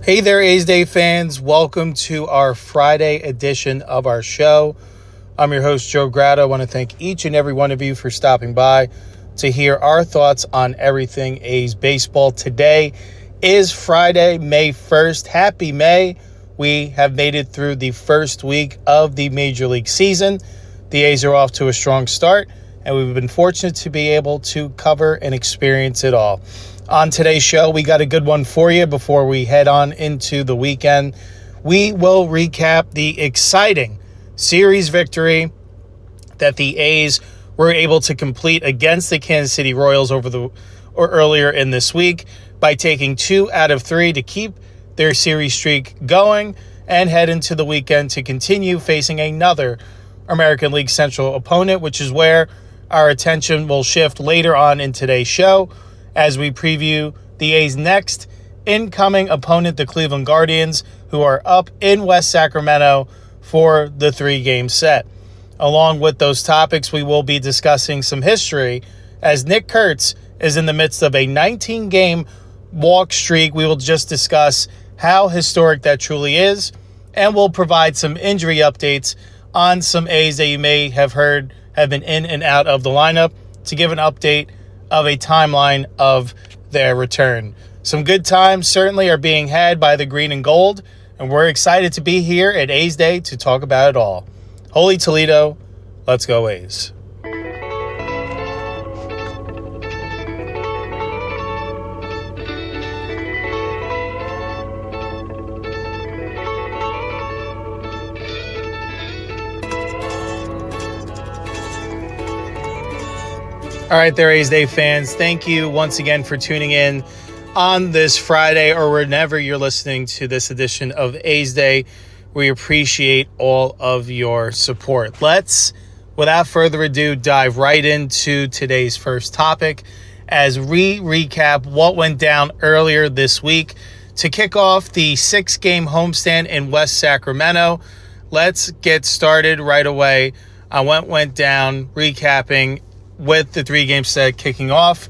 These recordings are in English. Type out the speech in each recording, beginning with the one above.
Hey there, A's Day fans. Welcome to our Friday edition of our show. I'm your host, Joe Grado. I want to thank each and every one of you for stopping by to hear our thoughts on everything A's baseball. Today is Friday, May 1st. Happy May. We have made it through the first week of the Major League season. The A's are off to a strong start, and we've been fortunate to be able to cover and experience it all. On today's show, we got a good one for you before we head on into the weekend. We will recap the exciting series victory that the A's were able to complete against the Kansas City Royals earlier in this week by taking 2 out of 3 to keep their series streak going and head into the weekend to continue facing another American League Central opponent, which is where our attention will shift later on in today's show as we preview the A's next incoming opponent, the Cleveland Guardians, who are up in West Sacramento for the 3-game set. Along with those topics, we will be discussing some history as Nick Kurtz is in the midst of a 19-game walk streak. We will just discuss how historic that truly is, and we'll provide some injury updates on some A's that you may have heard have been in and out of the lineup to give an update of a timeline of their return. Some good times certainly are being had by the green and gold, and we're excited to be here at A's Day to talk about it all. Holy Toledo, let's go A's. All right, there, A's Day fans. Thank you once again for tuning in on this Friday or whenever you're listening to this edition of A's Day. We appreciate all of your support. Let's, without further ado, dive right into today's first topic as we recap what went down earlier this week to kick off the 6-game homestand in West Sacramento. Let's get started right away on what went down, recapping with the 3-game set kicking off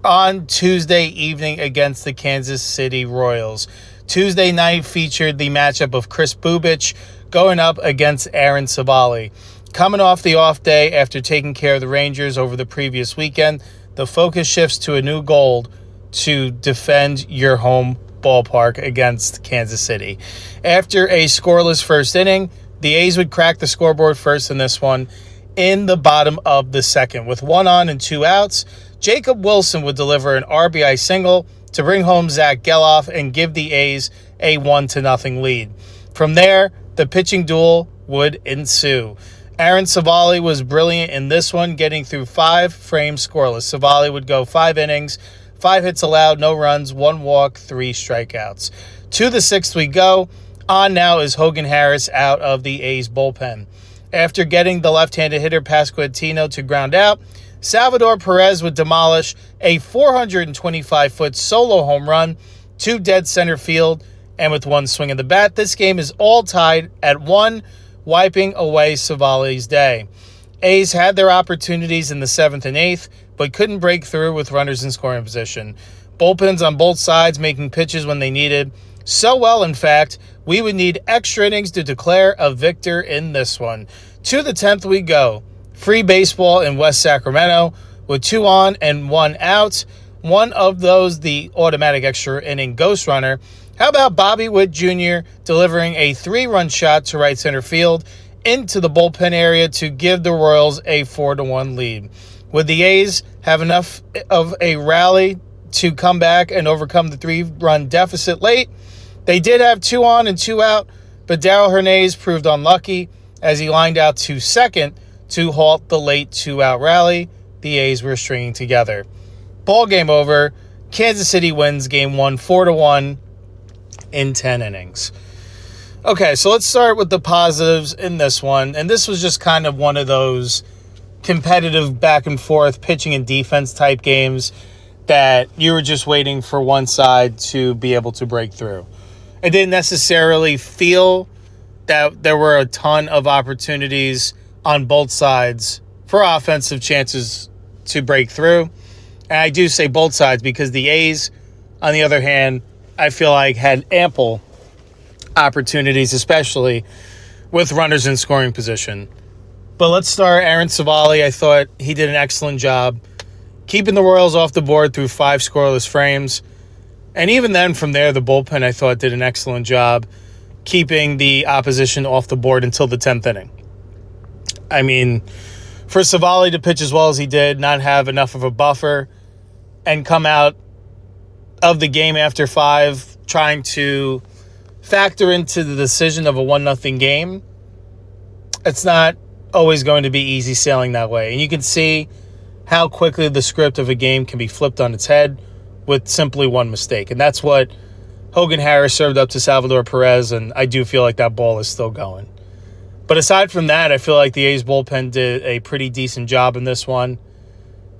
on Tuesday evening against the Kansas City Royals. Tuesday night featured the matchup of Chris Bubich going up against Aaron Savali. Coming off the off day after taking care of the Rangers over the previous weekend, the focus shifts to a new goal to defend your home ballpark against Kansas City. After a scoreless first inning, the A's would crack the scoreboard first in this one. In the bottom of the second, with 1 on and 2 outs, Jacob Wilson would deliver an RBI single to bring home Zach Geloff and give the A's a 1-0 lead. From there, the pitching duel would ensue. Aaron Savali was brilliant in this one, getting through 5 frames scoreless. Savali would go 5 innings, 5 hits allowed, no runs, 1 walk, 3 strikeouts. To the 6th we go. On now is Hogan Harris out of the A's bullpen. After getting the left-handed hitter Pasquantino to ground out, Salvador Perez would demolish a 425-foot solo home run to dead center field, and with 1 swing of the bat, this game is all tied at 1, wiping away Savali's day. A's had their opportunities in the 7th and 8th, but couldn't break through with runners in scoring position. Bullpens on both sides making pitches when they needed. So well, in fact, we would need extra innings to declare a victor in this one. To the 10th we go. Free baseball in West Sacramento with 2 on and 1 out. One of those, the automatic extra inning ghost runner. How about Bobby Witt Jr. delivering a 3-run shot to right center field into the bullpen area to give the Royals a 4-1 lead? Would the A's have enough of a rally to come back and overcome the 3-run deficit late? They did have 2 on and 2 out, but Darrell Hernandez proved unlucky as he lined out to second to halt the late 2-out rally the A's were stringing together. Ball game over. Kansas City wins Game 1 4-1 in 10 innings. Okay, so let's start with the positives in this one. And this was just kind of one of those competitive back and forth pitching and defense type games that you were just waiting for one side to be able to break through. I didn't necessarily feel that there were a ton of opportunities on both sides for offensive chances to break through. And I do say both sides because the A's, on the other hand, I feel like had ample opportunities, especially with runners in scoring position. But let's start Aaron Savali. I thought he did an excellent job keeping the Royals off the board through 5 scoreless frames. And even then, from there, the bullpen, I thought, did an excellent job keeping the opposition off the board until the 10th inning. I mean, for Savali to pitch as well as he did, not have enough of a buffer, and come out of the game after 5 trying to factor into the decision of a 1-0 game, it's not always going to be easy sailing that way. And you can see how quickly the script of a game can be flipped on its head with simply one mistake. And that's what Hogan Harris served up to Salvador Perez, and I do feel like that ball is still going. But aside from that, I feel like the A's bullpen did a pretty decent job in this one.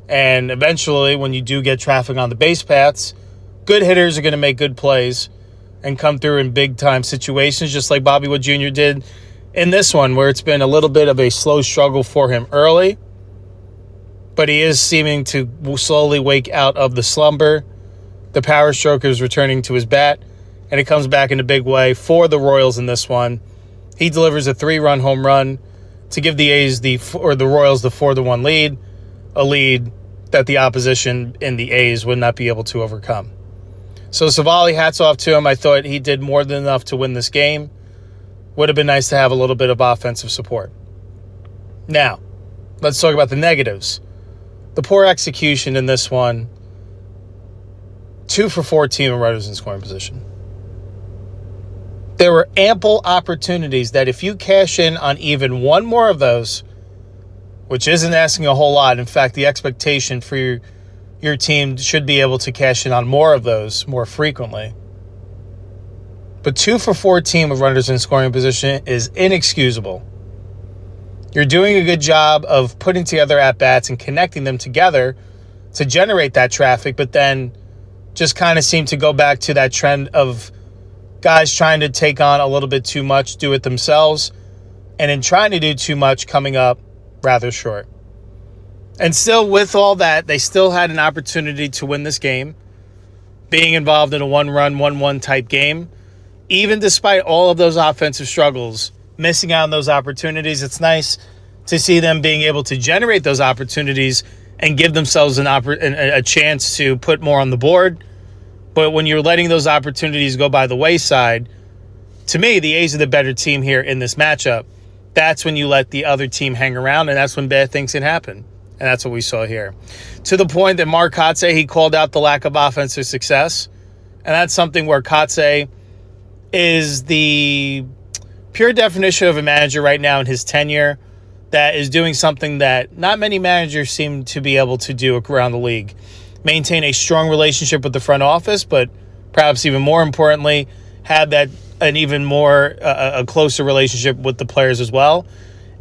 And eventually, when you do get traffic on the base paths, good hitters are going to make good plays and come through in big-time situations, just like Bobby Wood Jr. did in this one, where it's been a little bit of a slow struggle for him early. But he is seeming to slowly wake out of the slumber. The power stroke is returning to his bat, and it comes back in a big way for the Royals in this one. He delivers a 3-run home run to give the Royals the 4-1 lead, a lead that the opposition in the A's would not be able to overcome. So Savali, hats off to him. I thought he did more than enough to win this game. Would have been nice to have a little bit of offensive support. Now, let's talk about the negatives. The poor execution in this one. 2 for 14 runners in scoring position. There were ample opportunities that if you cash in on even one more of those, which isn't asking a whole lot. In fact, the expectation for your team should be able to cash in on more of those more frequently. But 2 for 14 with runners in scoring position is inexcusable. You're doing a good job of putting together at-bats and connecting them together to generate that traffic, but then just kind of seem to go back to that trend of guys trying to take on a little bit too much, do it themselves, and in trying to do too much, coming up rather short. And still, with all that, they still had an opportunity to win this game, being involved in a 1-run, 1-1 type game. Even despite all of those offensive struggles, missing out on those opportunities, it's nice to see them being able to generate those opportunities and give themselves a chance to put more on the board. But when you're letting those opportunities go by the wayside, to me, the A's are the better team here in this matchup. That's when you let the other team hang around, and that's when bad things can happen. And that's what we saw here. To the point that Mark Kotsay, he called out the lack of offensive success. And that's something where Kotsay is the pure definition of a manager right now in his tenure that is doing something that not many managers seem to be able to do around the league. Maintain a strong relationship with the front office, but perhaps even more importantly, have that an even more a closer relationship with the players as well,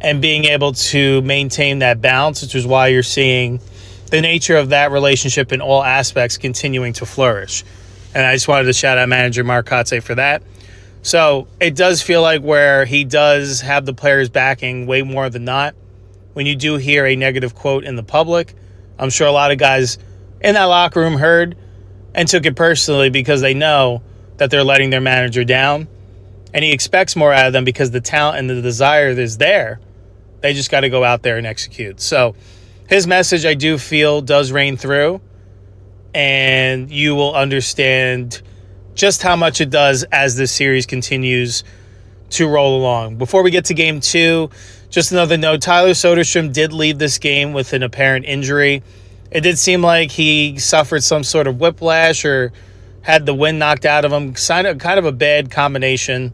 and being able to maintain that balance, which is why you're seeing the nature of that relationship in all aspects continuing to flourish. And I just wanted to shout out manager Mark Kotsay for that. So it does feel like where he does have the players backing way more than not. When you do hear a negative quote in the public, I'm sure a lot of guys in that locker room heard and took it personally because they know that they're letting their manager down. And he expects more out of them because the talent and the desire is there. They just got to go out there and execute. So his message, I do feel, does reign through. And you will understand just how much it does as this series continues to roll along. Before we get to Game 2, just another note, Tyler Soderstrom did leave this game with an apparent injury. It did seem like he suffered some sort of whiplash or had the wind knocked out of him. Kind of a bad combination.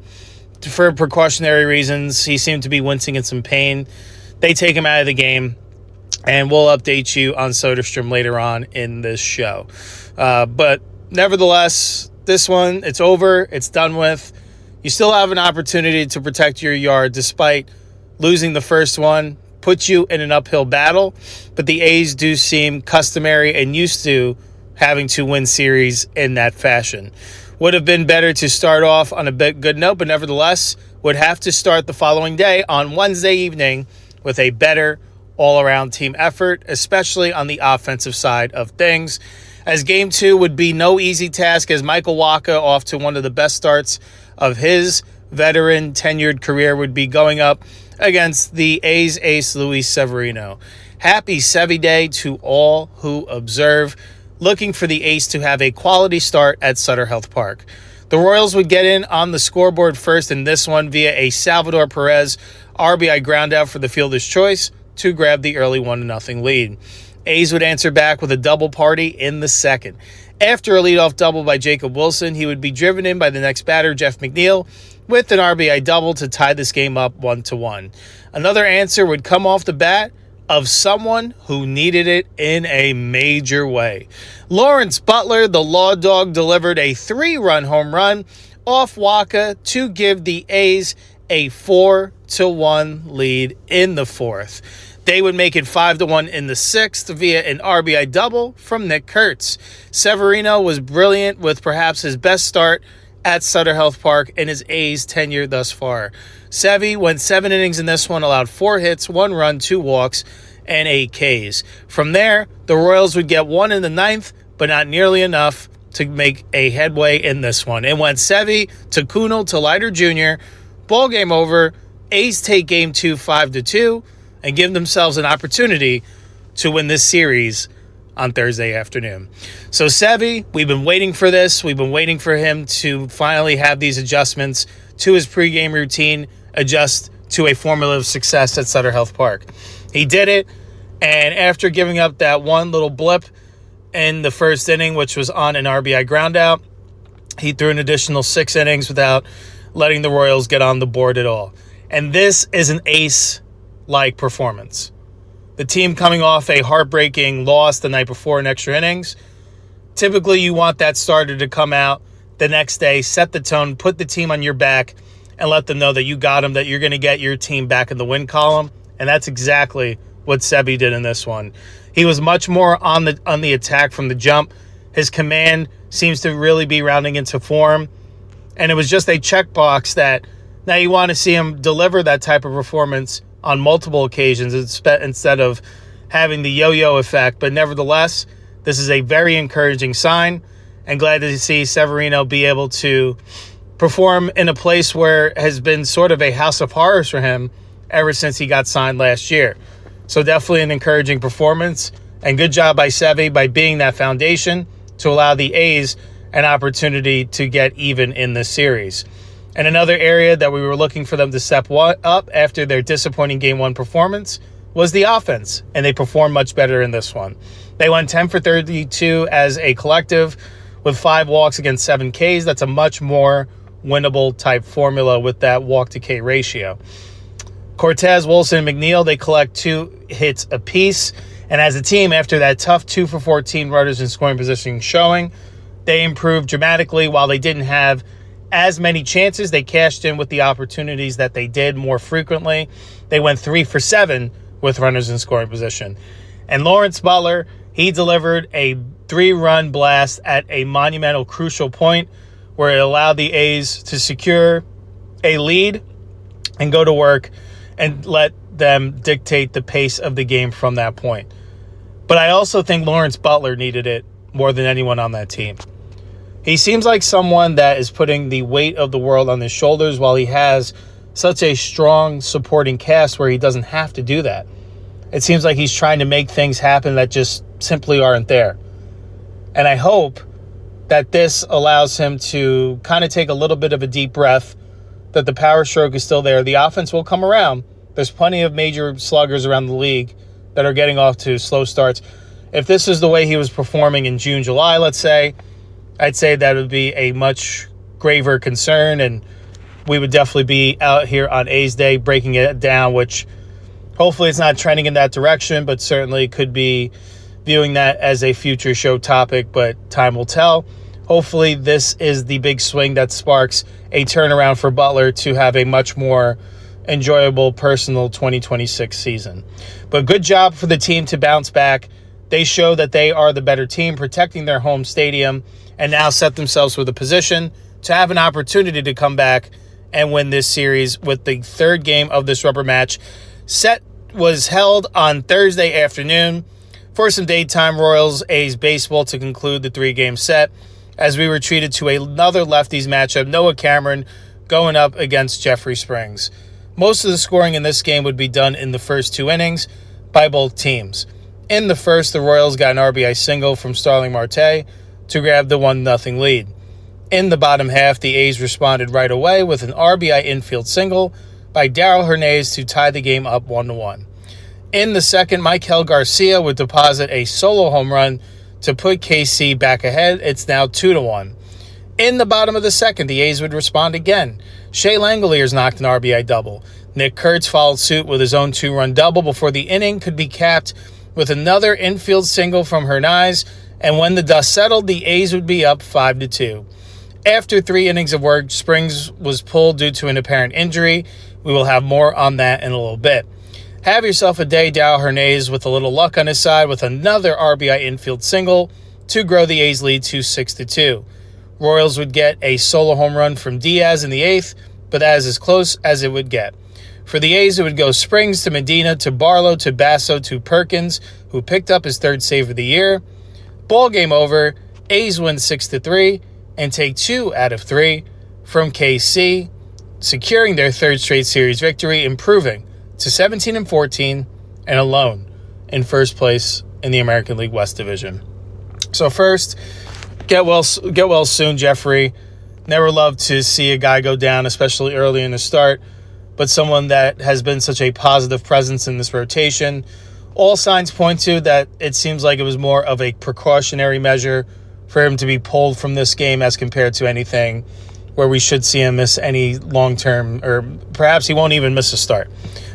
For precautionary reasons, he seemed to be wincing in some pain. They take him out of the game, and we'll update you on Soderstrom later on in this show. But nevertheless, this one, it's over. It's done with. You still have an opportunity to protect your yard despite losing the first one. Puts you in an uphill battle, but the A's do seem customary and used to having to win series in that fashion. Would have been better to start off on a good note, but nevertheless would have to start the following day on Wednesday evening with a better all-around team effort, especially on the offensive side of things. as Game 2 would be no easy task, as Michael Wacha, off to one of the best starts of his veteran tenured career, would be going up against the A's ace Luis Severino. Happy Sevy Day to all who observe. Looking for the Ace to have a quality start at Sutter Health Park. The Royals would get in on the scoreboard first in this one via a Salvador Perez RBI groundout for the fielder's choice to grab the early 1-0 lead. A's would answer back with a double party in the second. After a leadoff double by Jacob Wilson, he would be driven in by the next batter, Jeff McNeil, with an RBI double to tie this game up 1-1. Another answer would come off the bat of someone who needed it in a major way. Lawrence Butler, the Law Dog, delivered a 3-run home run off Wacha to give the A's a 4-1 lead in the fourth. They would make it 5-1 in the sixth via an RBI double from Nick Kurtz. Severino was brilliant with perhaps his best start at Sutter Health Park in his A's tenure thus far. Sevy went 7 innings in this one, allowed 4 hits, 1 run, 2 walks, and 8 Ks. From there, the Royals would get 1 in the ninth, but not nearly enough to make a headway in this one. It went Sevy to Kuhnel to Leiter Jr. Ball game over. A's take Game 2 5-2 and give themselves an opportunity to win this series on Thursday afternoon. So Sevy, we've been waiting for this. We've been waiting for him to finally have these adjustments to his pregame routine, adjust to a formula of success at Sutter Health Park. He did it, and after giving up that one little blip in the first inning, which was on an RBI groundout, he threw an additional 6 innings without letting the Royals get on the board at all. And this is an ace-like performance. The team coming off a heartbreaking loss the night before in extra innings. Typically, you want that starter to come out the next day, set the tone, put the team on your back, and let them know that you got them, that you're going to get your team back in the win column. And that's exactly what Sevy did in this one. He was much more on the attack from the jump. His command seems to really be rounding into form. And it was just a checkbox that now you want to see him deliver that type of performance on multiple occasions instead of having the yo-yo effect. But nevertheless, this is a very encouraging sign, and glad to see Severino be able to perform in a place where it has been sort of a house of horrors for him ever since he got signed last year. So definitely an encouraging performance, and good job by Sevy by being that foundation to allow the A's an opportunity to get even in this series. And another area that we were looking for them to step up after their disappointing Game 1 performance was the offense, and they performed much better in this one. They went 10 for 32 as a collective with 5 walks against 7 Ks. That's a much more winnable type formula with that walk-to-K ratio. Cortez, Wilson, and McNeil, they collect 2 hits apiece. And as a team, after that tough 2 for 14 runners in scoring position showing, they improved dramatically. While they didn't have as many chances, they cashed in with the opportunities that they did more frequently. They went 3 for 7 with runners in scoring position. And Lawrence Butler, he delivered a 3-run blast at a monumental, crucial point where it allowed the A's to secure a lead and go to work and let them dictate the pace of the game from that point. But I also think Lawrence Butler needed it more than anyone on that team. He seems like someone that is putting the weight of the world on his shoulders while he has such a strong supporting cast where he doesn't have to do that. It seems like he's trying to make things happen that just simply aren't there. And I hope that this allows him to kind of take a little bit of a deep breath, that the power stroke is still there. The offense will come around. There's plenty of major sluggers around the league that are getting off to slow starts. If this is the way he was performing in June, July, let's say, I'd say that would be a much graver concern, and we would definitely be out here on A's Day breaking it down, which hopefully it's not trending in that direction, but certainly could be viewing that as a future show topic, but time will tell. Hopefully this is the big swing that sparks a turnaround for Butler to have a much more enjoyable personal 2026 season. But good job for the team to bounce back. They show that they are the better team, protecting their home stadium, and now set themselves with a position to have an opportunity to come back and win this series with the third game of this rubber match. Was held on Thursday afternoon for some daytime Royals-A's baseball to conclude the 3-game set, as we were treated to another lefties matchup, Noah Cameron going up against Jeffrey Springs. Most of the scoring in this game would be done in the first 2 innings by both teams. In the first, the Royals got an RBI single from Starling Marte to grab the 1-0 lead. In the bottom half, the A's responded right away with an RBI infield single by Darrell Hernandez to tie the game up 1-1. In the second, Michael Garcia would deposit a solo home run to put KC back ahead. It's now 2-1. In the bottom of the second, the A's would respond again. Shea Langoliers knocked an RBI double. Nick Kurtz followed suit with his own 2-run double before the inning could be capped with another infield single from Hernandez, and when the dust settled, the A's would be up 5-2. After 3 innings of work, Springs was pulled due to an apparent injury. We will have more on that in a little bit. Have yourself a day, Darrell Hernandez, with a little luck on his side with another RBI infield single to grow the A's lead to 6-2. Royals would get a solo home run from Diaz in the 8th, but that is as close as it would get. For the A's, it would go Springs to Medina to Barlow to Basso to Perkins, who picked up his 3rd save of the year. Ball game over. A's win 6-3 and take 2 out of 3 from KC, securing their 3rd straight series victory, improving to 17-14 and alone in first place in the American League West Division. So first, get well soon, Jeffrey. Never love to see a guy go down, especially early in the start, but someone that has been such a positive presence in this rotation. All signs point to that it seems like it was more of a precautionary measure for him to be pulled from this game as compared to anything where we should see him miss any long-term, or perhaps he won't even miss a start.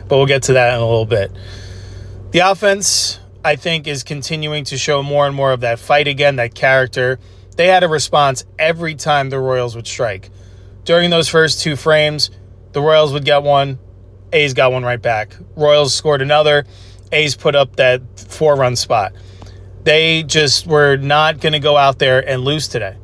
But we'll get to that in a little bit. The offense, I think, is continuing to show more and more of that fight again, that character. They had a response every time the Royals would strike. During those first 2 frames, the Royals would get one, A's got one right back. Royals scored another, A's put up that 4-run spot. They just were not going to go out there and lose today.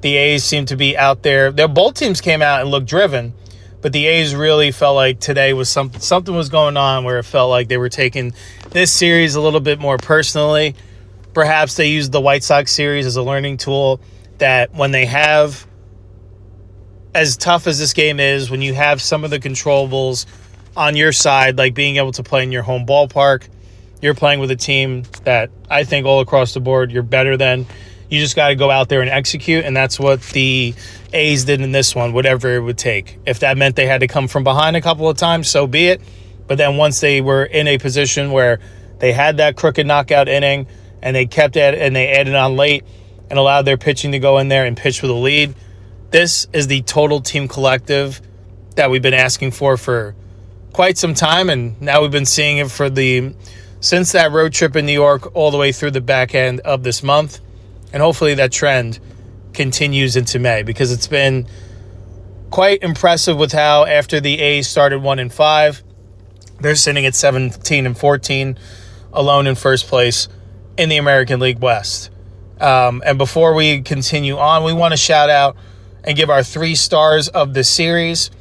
The A's seemed to be out there. Both teams came out and looked driven, but the A's really felt like today was something was going on where it felt like they were taking this series a little bit more personally. Perhaps they used the White Sox series as a learning tool, that when they have, as tough as this game is, when you have some of the controllables on your side, like being able to play in your home ballpark, you're playing with a team that I think all across the board you're better than. You just got to go out there and execute, and that's what the A's did in this one, whatever it would take. If that meant they had to come from behind a couple of times, so be it. But then once they were in a position where they had that crooked knockout inning and they kept it and they added on late and allowed their pitching to go in there and pitch with a lead, this is the total team collective that we've been asking for quite some time, and now we've been seeing it since that road trip in New York all the way through the back end of this month. And hopefully that trend continues into May, because it's been quite impressive with how after the A's started 1-5, they're sitting at 17-14, alone in first place in the American League West. And before we continue on, we want to shout out and give our 3 stars of the series.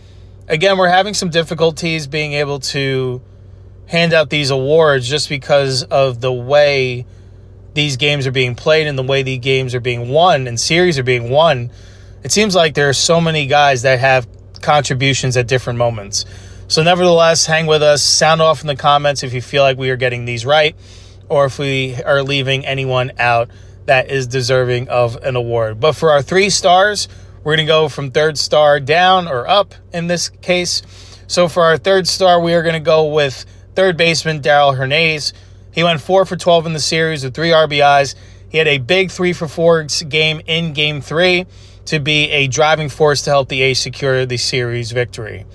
Again, we're having some difficulties being able to hand out these awards just because of the way these games are being played and the way the games are being won and series are being won. It seems like there are so many guys that have contributions at different moments. So nevertheless, hang with us. Sound off in the comments if you feel like we are getting these right, or if we are leaving anyone out that is deserving of an award. But for our 3 stars, we're going to go from 3rd star down, or up in this case. So for our 3rd star, we are going to go with 3rd baseman Darrell Hernandez. He went 4 for 12 in the series with 3 RBIs. He had a big 3 for 4 game in Game 3 to be a driving force to help the A's secure the series victory.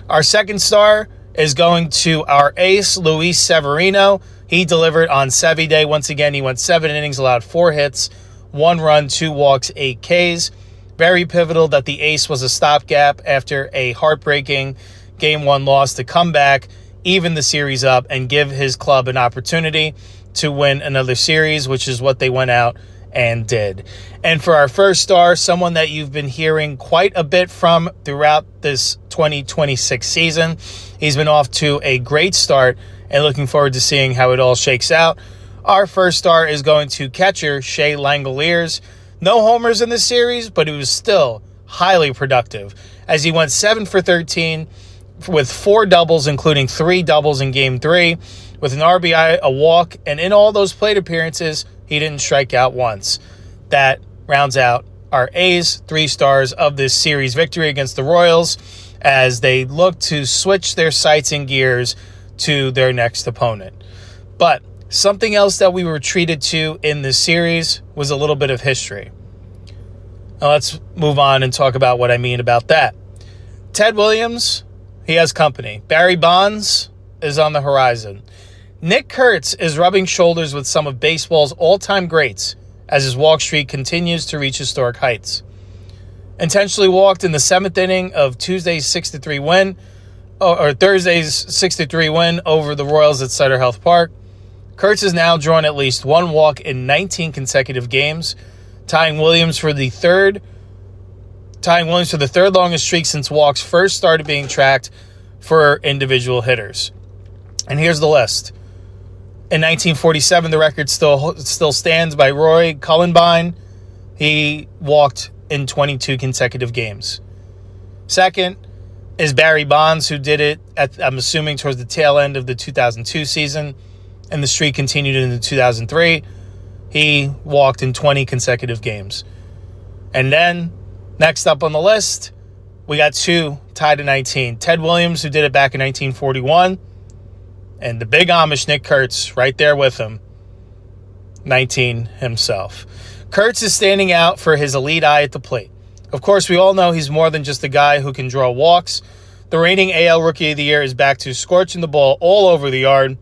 Our 2nd star is going to our ace, Luis Severino. He delivered on Sevy Day. Once again, he went 7 innings, allowed 4 hits, 1 run, 2 walks, 8 Ks. Very pivotal that the ace was a stopgap after a heartbreaking Game 1 loss to come back, even the series up, and give his club an opportunity to win another series, which is what they went out and did. And for our 1st star, someone that you've been hearing quite a bit from throughout this 2026 season. He's been off to a great start and looking forward to seeing how it all shakes out. Our first star is going to catcher Shea Langoliers. No homers in this series, but he was still highly productive as he went 7 for 13 with 4 doubles, including 3 doubles in Game 3, with an RBI, a walk, and in all those plate appearances, he didn't strike out once. That rounds out our A's 3 stars of this series victory against the Royals as they look to switch their sights and gears to their next opponent. But something else that we were treated to in this series was a little bit of history. Now let's move on and talk about what I mean about that. Ted Williams, he has company. Barry Bonds is on the horizon. Nick Kurtz is rubbing shoulders with some of baseball's all-time greats as his walk streak continues to reach historic heights. Intentionally walked in the 7th inning of Thursday's 6-3 win over the Royals at Sutter Health Park. Kurtz has now drawn at least 1 walk in 19 consecutive games, tying Williams for the third longest streak since walks first started being tracked for individual hitters. And here's the list. In 1947, the record still stands by Roy Cullenbine. He walked in 22 consecutive games. Second is Barry Bonds, who did it, I'm assuming, towards the tail end of the 2002 season, and the streak continued into 2003. He walked in 20 consecutive games. And then, next up on the list, we got 2 tied to 19. Ted Williams, who did it back in 1941, and the big Amish Nick Kurtz right there with him, 19 himself. Kurtz is standing out for his elite eye at the plate. Of course, we all know he's more than just a guy who can draw walks. The reigning AL Rookie of the Year is back to scorching the ball all over the yard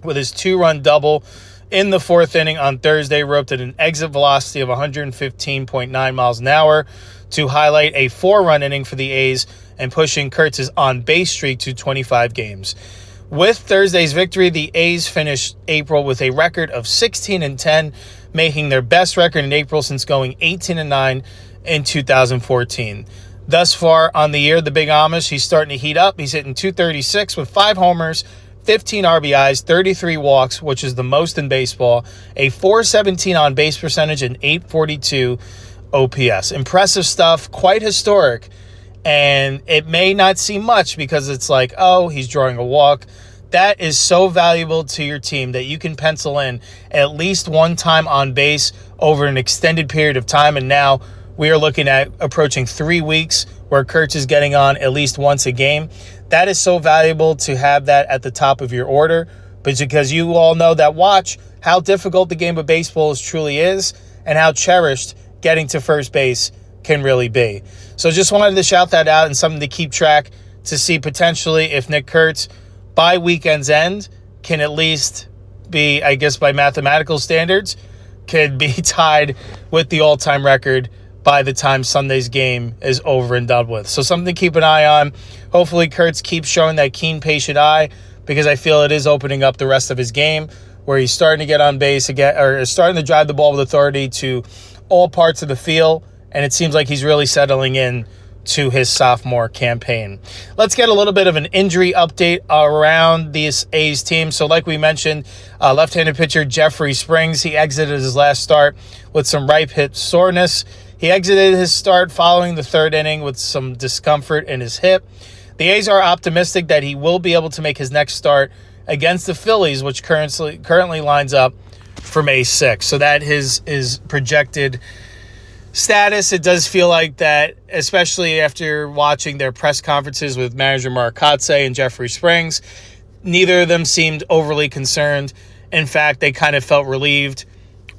with his 2-run double in the 4th inning on Thursday, roped at an exit velocity of 115.9 miles an hour to highlight a 4-run inning for the A's and pushing Kurtz's on-base streak to 25 games. With Thursday's victory, the A's finished April with a record of 16-10, making their best record in April since going 18-9 in 2014. Thus far on the year, the Big Amish, he's starting to heat up. He's hitting .236 with 5 homers, 15 RBIs, 33 walks, which is the most in baseball, a .417 on-base percentage, and .842 OPS. Impressive stuff, quite historic. And it may not seem much because it's like, oh, he's drawing a walk. That is so valuable to your team that you can pencil in at least 1 time on base over an extended period of time. And now we are looking at approaching 3 weeks where Kurtz is getting on at least once a game. That is so valuable to have that at the top of your order. But because you all know that, watch how difficult the game of baseball truly is and how cherished getting to first base can really be. So just wanted to shout that out and something to keep track to see potentially if Nick Kurtz by weekend's end can at least be, I guess by mathematical standards, could be tied with the all-time record by the time Sunday's game is over and done with. So something to keep an eye on. Hopefully Kurtz keeps showing that keen, patient eye because I feel it is opening up the rest of his game where he's starting to get on base again, or is starting to drive the ball with authority to all parts of the field. And it seems like he's really settling in to his sophomore campaign. Let's get a little bit of an injury update around this A's team. So like we mentioned, left-handed pitcher Jeffrey Springs, he exited his last start with some right hip soreness. He exited his start following the 3rd inning with some discomfort in his hip. The A's are optimistic that he will be able to make his next start against the Phillies, which currently lines up for May 6th. So that is projected status. It does feel like that, especially after watching their press conferences with manager Mark Kotsay and Jeffrey Springs, neither of them seemed overly concerned. In fact, they kind of felt relieved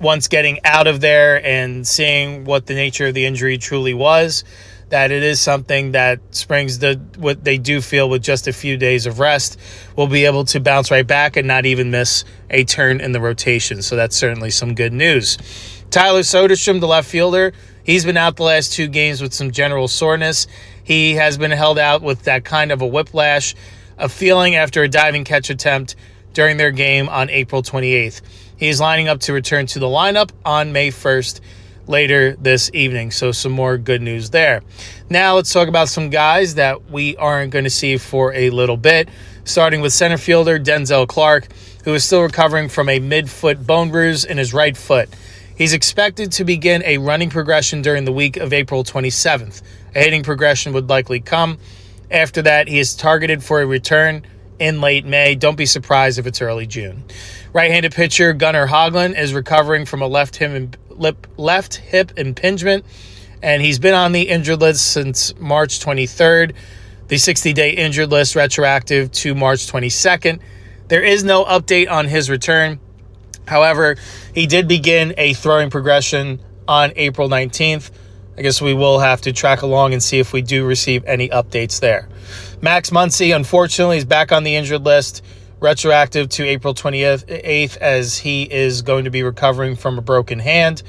once getting out of there and seeing what the nature of the injury truly was, that it is something that Springs did, what they do feel with just a few days of rest, will be able to bounce right back and not even miss a turn in the rotation. So that's certainly some good news. Tyler Soderstrom, the left fielder, he's been out the last 2 games with some general soreness. He has been held out with that kind of a whiplash, a feeling after a diving catch attempt during their game on April 28th. He is lining up to return to the lineup on May 1st. later this evening. So some more good news there. Now let's talk about some guys that we aren't going to see for a little bit, starting with center fielder Denzel Clark, who is still recovering from a mid-foot bone bruise in his right foot. He's expected to begin a running progression during the week of April 27th. A hitting progression would likely come. After that, he is targeted for a return in late May. Don't be surprised if it's early June. Right-handed pitcher Gunnar Hoglund is recovering from a left hip impingement, and he's been on the injured list since March 23rd. The 60-day injured list retroactive to March 22nd. There is no update on his return. However, he did begin a throwing progression on April 19th. I guess we will have to track along and see if we do receive any updates there. Max Muncy, unfortunately, is back on the injured list, retroactive to April 28th, as he is going to be recovering from a broken hand.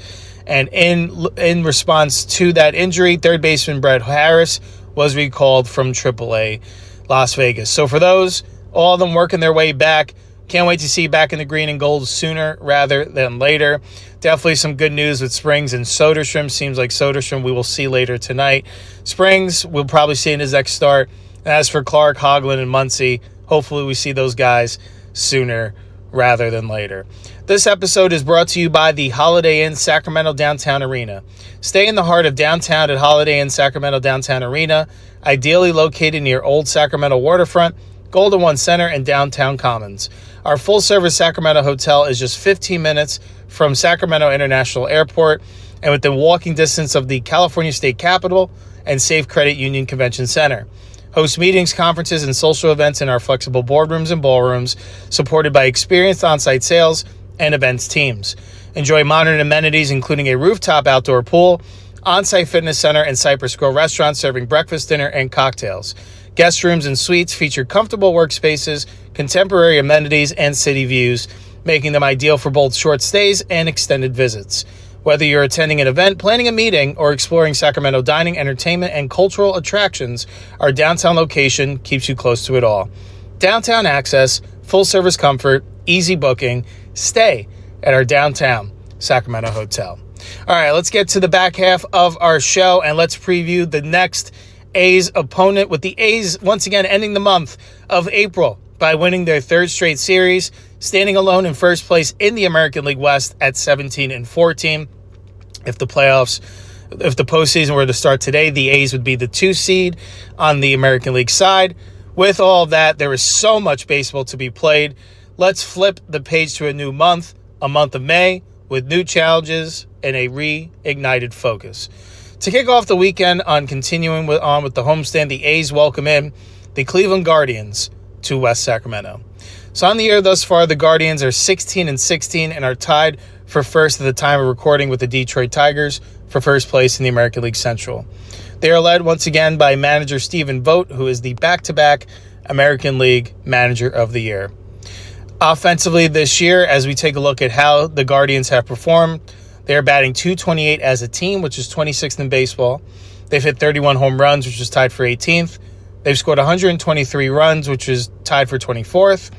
And in response to that injury, third baseman Brett Harris was recalled from AAA Las Vegas. So for those, all of them working their way back, can't wait to see you back in the green and gold sooner rather than later. Definitely some good news with Springs and Soderstrom. Seems like Soderstrom we will see later tonight. Springs we'll probably see in his next start. And as for Clark, Hoglund, and Muncy, hopefully we see those guys sooner rather than later. This episode is brought to you by the Holiday Inn Sacramento Downtown Arena. Stay in the heart of downtown at Holiday Inn Sacramento Downtown Arena, ideally located near Old Sacramento Waterfront, Golden One Center, and Downtown Commons. Our full-service Sacramento hotel is just 15 minutes from Sacramento International Airport and within walking distance of the California State Capitol and Safe Credit Union Convention Center. Host meetings, conferences, and social events in our flexible boardrooms and ballrooms, supported by experienced on-site sales and events teams. Enjoy modern amenities, including a rooftop outdoor pool, on-site fitness center, and Cypress Grill restaurant serving breakfast, dinner, and cocktails. Guest rooms and suites feature comfortable workspaces, contemporary amenities, and city views, making them ideal for both short stays and extended visits. Whether you're attending an event, planning a meeting, or exploring Sacramento dining, entertainment, and cultural attractions, our downtown location keeps you close to it all. Downtown access, full-service comfort, easy booking. Stay at our downtown Sacramento hotel. All right, let's get to the back half of our show, and let's preview the next A's opponent, with the A's once again ending the month of April by winning their third straight series, standing alone in first place in the American League West at 17-14. If the postseason were to start today, the A's would be the 2 seed on the American League side. With all of that, there is so much baseball to be played. Let's flip the page to a new month, a month of May, with new challenges and a reignited focus. To kick off the weekend on continuing with the homestand, the A's welcome in the Cleveland Guardians to West Sacramento. So on the year thus far, the Guardians are 16-16 and are tied for first at the time of recording with the Detroit Tigers for first place in the American League Central. They are led once again by manager Stephen Vogt, who is the back-to-back American League Manager of the Year. Offensively this year, as we take a look at how the Guardians have performed, they are batting .228 as a team, which is 26th in baseball. They've hit 31 home runs, which is tied for 18th. They've scored 123 runs, which is tied for 24th.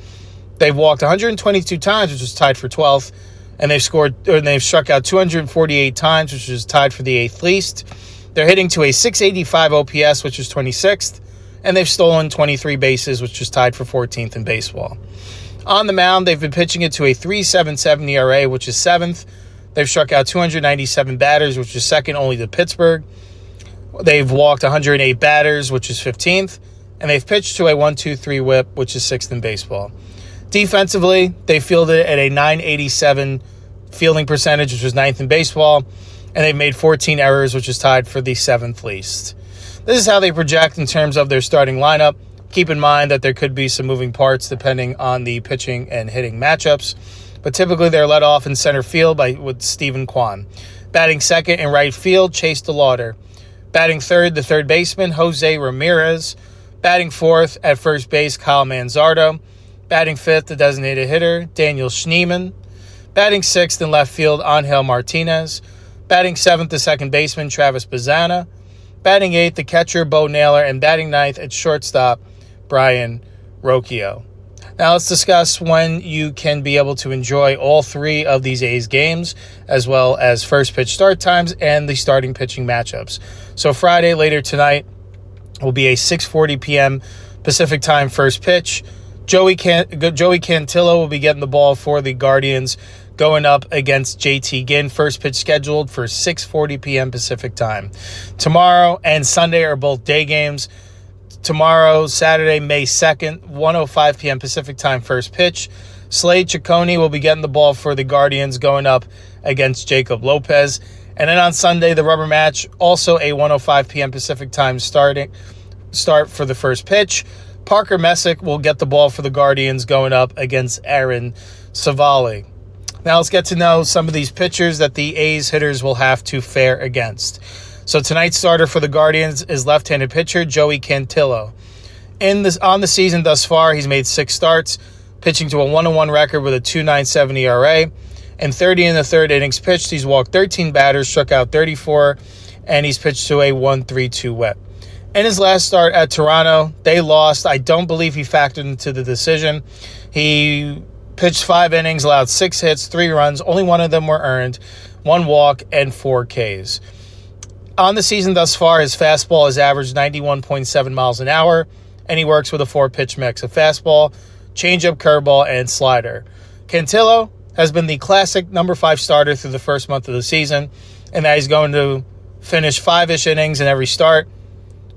They've walked 122 times, which is tied for 12th. And they've struck out 248 times, which is tied for the 8th least. They're hitting to a .685 OPS, which is 26th. And they've stolen 23 bases, which is tied for 14th in baseball. On the mound, they've been pitching it to a .377 ERA, which is 7th. They've struck out 297 batters, which is second only to Pittsburgh. They've walked 108 batters, which is 15th. And they've pitched to a 1.23 whip, which is 6th in baseball. Defensively, they fielded at a .987 fielding percentage, which was 9th in baseball. And they've made 14 errors, which is tied for the 7th least. This is how they project in terms of their starting lineup. Keep in mind that there could be some moving parts depending on the pitching and hitting matchups. But typically they're led off in center field with Stephen Kwan. Batting second in right field, Chase DeLauder. Batting third, the third baseman, Jose Ramirez. Batting fourth at first base, Kyle Manzardo. Batting fifth, the designated hitter, Daniel Schneemann. Batting sixth in left field, Angel Martinez. Batting seventh, the second baseman, Travis Bazzana. Batting eighth, the catcher, Bo Naylor. And batting ninth at shortstop, Brian Rocchio. Now let's discuss when you can be able to enjoy all three of these A's games, as well as first pitch start times and the starting pitching matchups. So Friday, later tonight, will be a 6:40 p.m. Pacific time first pitch. Joey Cantillo will be getting the ball for the Guardians, going up against JT Ginn. First pitch scheduled for 6:40 p.m. Pacific time. Tomorrow and Sunday are both day games. Tomorrow, Saturday, May 2nd, 1:05 p.m. Pacific time first pitch. Slade Ciccone will be getting the ball for the Guardians, going up against Jacob Lopez. And then on Sunday, the rubber match, also a 1:05 p.m. Pacific time start for the first pitch. Parker Messick will get the ball for the Guardians, going up against Aaron Savali. Now let's get to know some of these pitchers that the A's hitters will have to fare against. So tonight's starter for the Guardians is left-handed pitcher Joey Cantillo. On the season thus far, he's made 6 starts, pitching to a 1-1 record with a 2.97 ERA. And 30 in the third innings pitched, he's walked 13 batters, struck out 34, and he's pitched to a 1.32 whip. In his last start at Toronto, they lost. I don't believe he factored into the decision. He pitched 5 innings, allowed 6 hits, 3 runs. Only one of them were earned, 1 walk, and 4 Ks. On the season thus far, his fastball has averaged 91.7 miles an hour, and he works with a 4-pitch mix of fastball, changeup, curveball, and slider. Cantillo has been the classic number 5 starter through the first month of the season, and that he's going to finish 5-ish innings in every start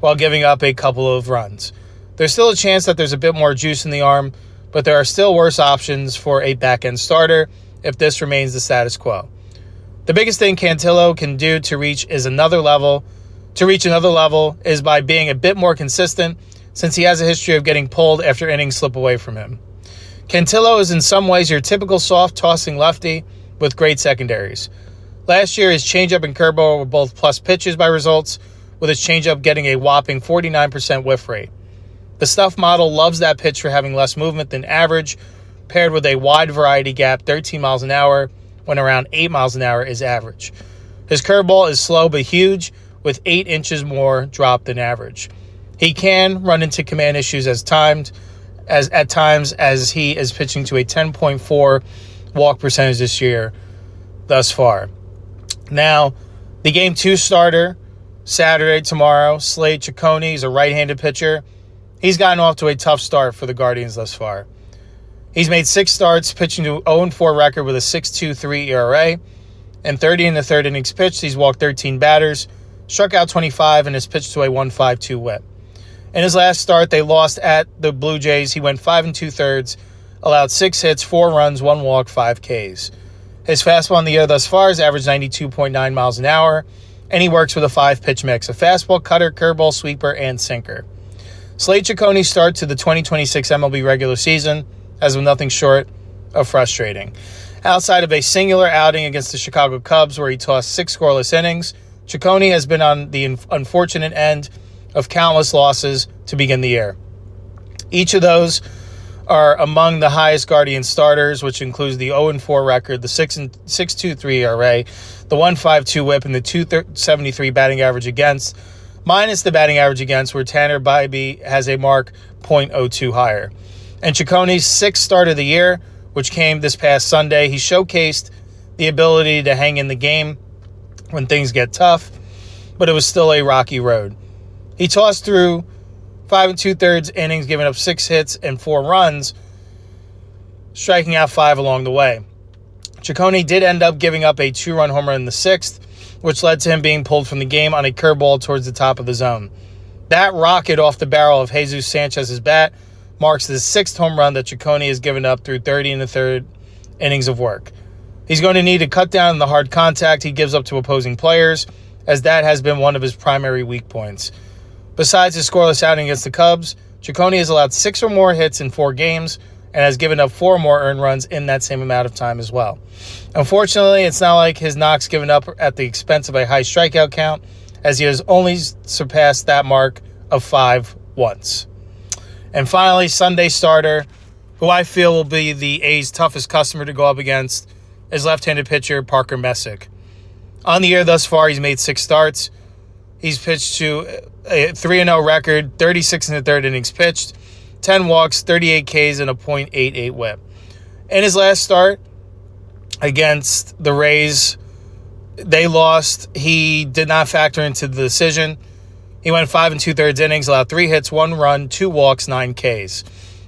while giving up a couple of runs. There's still a chance that there's a bit more juice in the arm, but there are still worse options for a back-end starter if this remains the status quo. The biggest thing Cantillo can do to reach another level is by being a bit more consistent, since he has a history of getting pulled after innings slip away from him. Cantillo is in some ways your typical soft-tossing lefty with great secondaries. Last year, his changeup and curveball were both plus pitches by results, with his changeup getting a whopping 49% whiff rate. The Stuff model loves that pitch for having less movement than average, paired with a wide variety gap, 13 miles an hour, when around 8 miles an hour is average. His curveball is slow but huge, with 8 inches more drop than average. He can run into command issues at times as he is pitching to a 10.4 walk percentage this year thus far. Now, the Game 2 starter, Saturday, tomorrow, Slade Ciccone is a right-handed pitcher. He's gotten off to a tough start for the Guardians thus far. He's made 6 starts, pitching to 0-4 record with a 6.23 ERA. And 30 in the third innings pitched, he's walked 13 batters, struck out 25, and has pitched to a 1.52 whip. In his last start, they lost at the Blue Jays. He went 5 2/3, allowed 6 hits, 4 runs, 1 walk, 5 Ks. His fastball in the year thus far has averaged 92.9 miles an hour, and he works with a 5-pitch mix of fastball, cutter, curveball, sweeper, and sinker. Slade Ciccone's start to the 2026 MLB regular season has been nothing short of frustrating. Outside of a singular outing against the Chicago Cubs where he tossed 6 scoreless innings, Ciccone has been on the unfortunate end of countless losses to begin the year. Each of those are among the highest Guardian starters, which includes the 0-4 record, the 6.23 ERA, the 1.52 whip, and the 2.73 batting average against, minus the batting average against, where Tanner Bybee has a mark 0.02 higher. And Ciccone's 6th start of the year, which came this past Sunday, he showcased the ability to hang in the game when things get tough, but it was still a rocky road. He tossed through 5 2/3 innings, giving up 6 hits and 4 runs, striking out 5 along the way. Ciccone did end up giving up a 2-run homer in the 6th, which led to him being pulled from the game on a curveball towards the top of the zone. That rocket off the barrel of Jesus Sanchez's bat marks the 6th home run that Ciccone has given up through 30 in the third innings of work. He's going to need to cut down the hard contact he gives up to opposing players, as that has been one of his primary weak points. Besides his scoreless outing against the Cubs, Ciccone has allowed 6 or more hits in 4 games and has given up 4 more earned runs in that same amount of time as well. Unfortunately, it's not like his knocks given up at the expense of a high strikeout count, as he has only surpassed that mark of 5 once. And finally, Sunday starter, who I feel will be the A's toughest customer to go up against, is left-handed pitcher Parker Messick. On the year thus far, he's made 6 starts. He's pitched to a 3-0 record, 36 in the third innings pitched, 10 walks, 38 Ks, and a .88 whip. In his last start against the Rays, they lost. He did not factor into the decision. He went 5 2/3 innings, allowed 3 hits, 1 run, 2 walks, 9 Ks.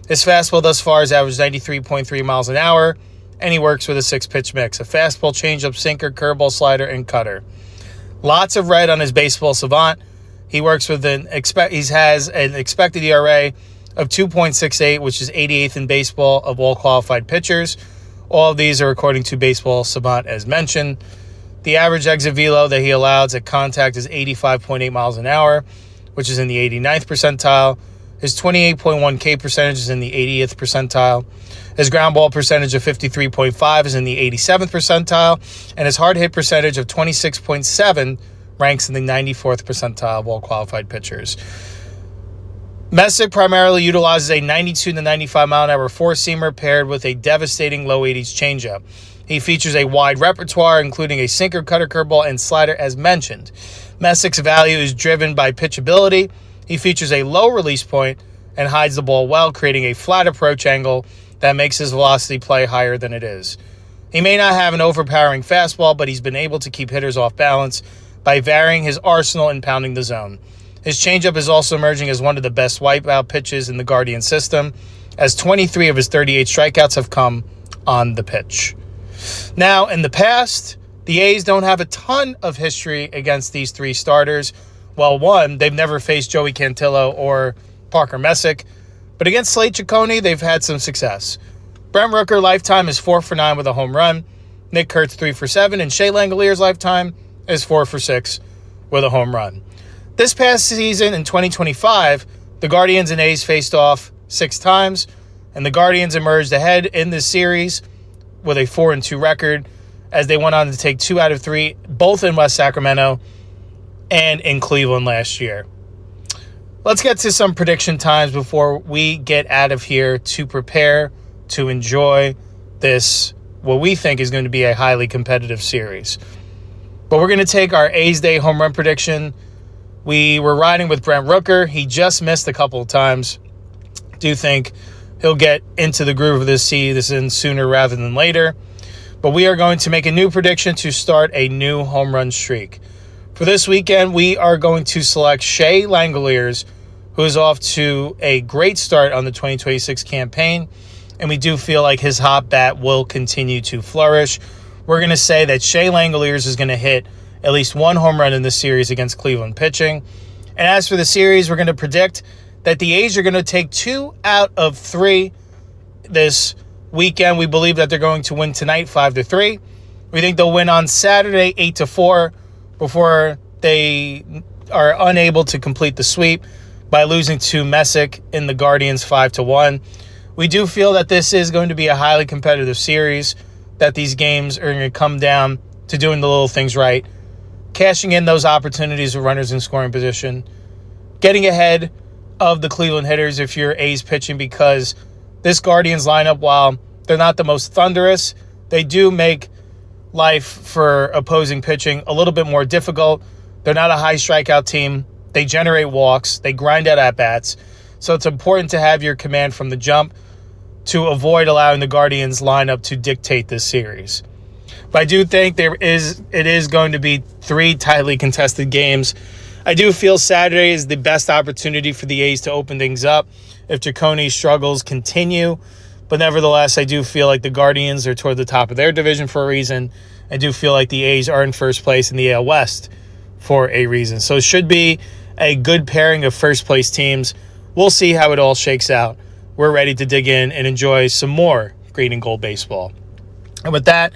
His fastball thus far has averaged 93.3 miles an hour, and he works with a 6-pitch mix: a fastball, changeup, sinker, curveball, slider, and cutter. Lots of red on his baseball savant. He works with he has an expected ERA of 2.68, which is 88th in baseball of all qualified pitchers. All of these are according to Baseball Savant, as mentioned. The average exit velo that he allows at contact is 85.8 miles an hour, which is in the 89th percentile. His 28.1 K percentage is in the 80th percentile. His ground ball percentage of 53.5 is in the 87th percentile. And his hard hit percentage of 26.7 ranks in the 94th percentile of all qualified pitchers. Messick primarily utilizes a 92 to 95 mile an hour four-seamer paired with a devastating low 80s changeup. He features a wide repertoire, including a sinker, cutter, curveball, and slider, as mentioned. Messick's value is driven by pitchability. He features a low release point and hides the ball well, creating a flat approach angle that makes his velocity play higher than it is. He may not have an overpowering fastball, but he's been able to keep hitters off balance by varying his arsenal and pounding the zone. His changeup is also emerging as one of the best wipeout pitches in the Guardian system, as 23 of his 38 strikeouts have come on the pitch. Now, in the past, the A's don't have a ton of history against these three starters. Well, one, they've never faced Joey Cantillo or Parker Messick, but against Slade Ciccone, they've had some success. Brent Rooker lifetime is 4 for 9 with a home run. Nick Kurtz 3 for 7, and Shea Langelier's lifetime is 4 for 6 with a home run. This past season in 2025, the Guardians and A's faced off 6 times, and the Guardians emerged ahead in this series with a 4-2 record as they went on to take 2 out of 3, both in West Sacramento and in Cleveland last year. Let's get to some prediction times before we get out of here to prepare to enjoy this, what we think is going to be a highly competitive series. But we're going to take our A's Day home run prediction. We were riding with Brent Rooker. He just missed a couple of times. Do think he'll get into the groove of this season sooner rather than later. But we are going to make a new prediction to start a new home run streak. For this weekend, we are going to select Shea Langeliers, who is off to a great start on the 2026 campaign. And we do feel like his hot bat will continue to flourish. We're going to say that Shea Langeliers is going to hit at least 1 home run in this series against Cleveland pitching. And as for the series, we're going to predict that the A's are going to take 2 out of 3 this weekend. We believe that they're going to win tonight 5-3. We think they'll win on Saturday 8-4 before they are unable to complete the sweep by losing to Messick in the Guardians 5-1. We do feel that this is going to be a highly competitive series, that these games are going to come down to doing the little things right, cashing in those opportunities with runners in scoring position, getting ahead of the Cleveland hitters if you're A's pitching, because this Guardians lineup, while they're not the most thunderous, they do make life for opposing pitching a little bit more difficult. They're not a high strikeout team. They generate walks. They grind out at-bats. So it's important to have your command from the jump to avoid allowing the Guardians lineup to dictate this series. But I do think it is going to be 3 tightly contested games. I do feel Saturday is the best opportunity for the A's to open things up if Ciccone's struggles continue. But nevertheless, I do feel like the Guardians are toward the top of their division for a reason. I do feel like the A's are in first place in the AL West for a reason. So it should be a good pairing of first-place teams. We'll see how it all shakes out. We're ready to dig in and enjoy some more green and gold baseball. And with that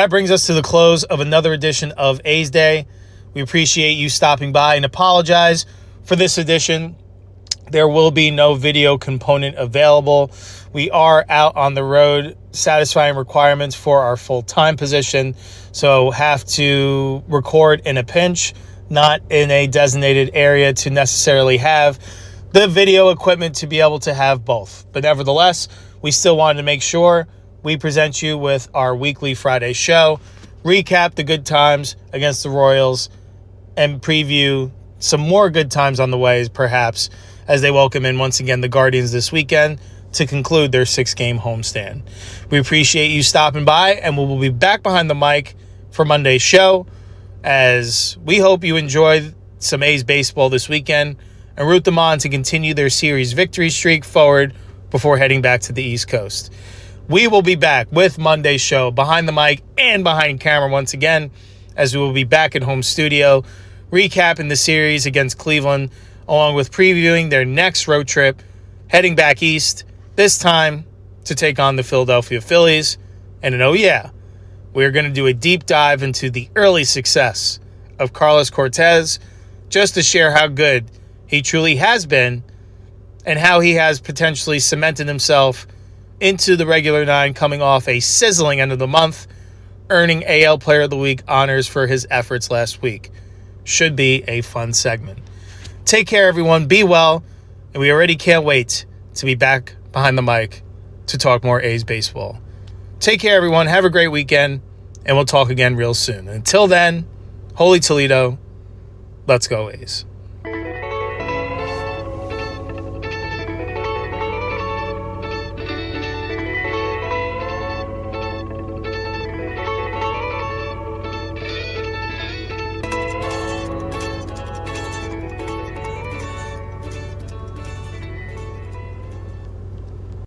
brings us to the close of another edition of A's Day. We appreciate you stopping by and apologize for this edition. There will be no video component available. We are out on the road satisfying requirements for our full-time position, so have to record in a pinch, not in a designated area to necessarily have the video equipment to be able to have both. But nevertheless, we still wanted to make sure we present you with our weekly Friday show, recap the good times against the Royals, and preview some more good times on the way, perhaps, as they welcome in once again the Guardians this weekend to conclude their 6-game homestand. We appreciate you stopping by, and we will be back behind the mic for Monday's show, as we hope you enjoy some A's baseball this weekend and root them on to continue their series victory streak forward before heading back to the East Coast. We will be back with Monday's show behind the mic and behind camera once again, as we will be back in home studio recapping the series against Cleveland, along with previewing their next road trip heading back east, this time to take on the Philadelphia Phillies. And oh yeah, we're going to do a deep dive into the early success of Carlos Cortez, just to share how good he truly has been and how he has potentially cemented himself into the regular nine, coming off a sizzling end of the month, earning AL Player of the Week honors for his efforts last week. Should be a fun segment. Take care, everyone. Be well. And we already can't wait to be back behind the mic to talk more A's baseball. Take care, everyone. Have a great weekend, and we'll talk again real soon. Until then, Holy Toledo, let's go A's.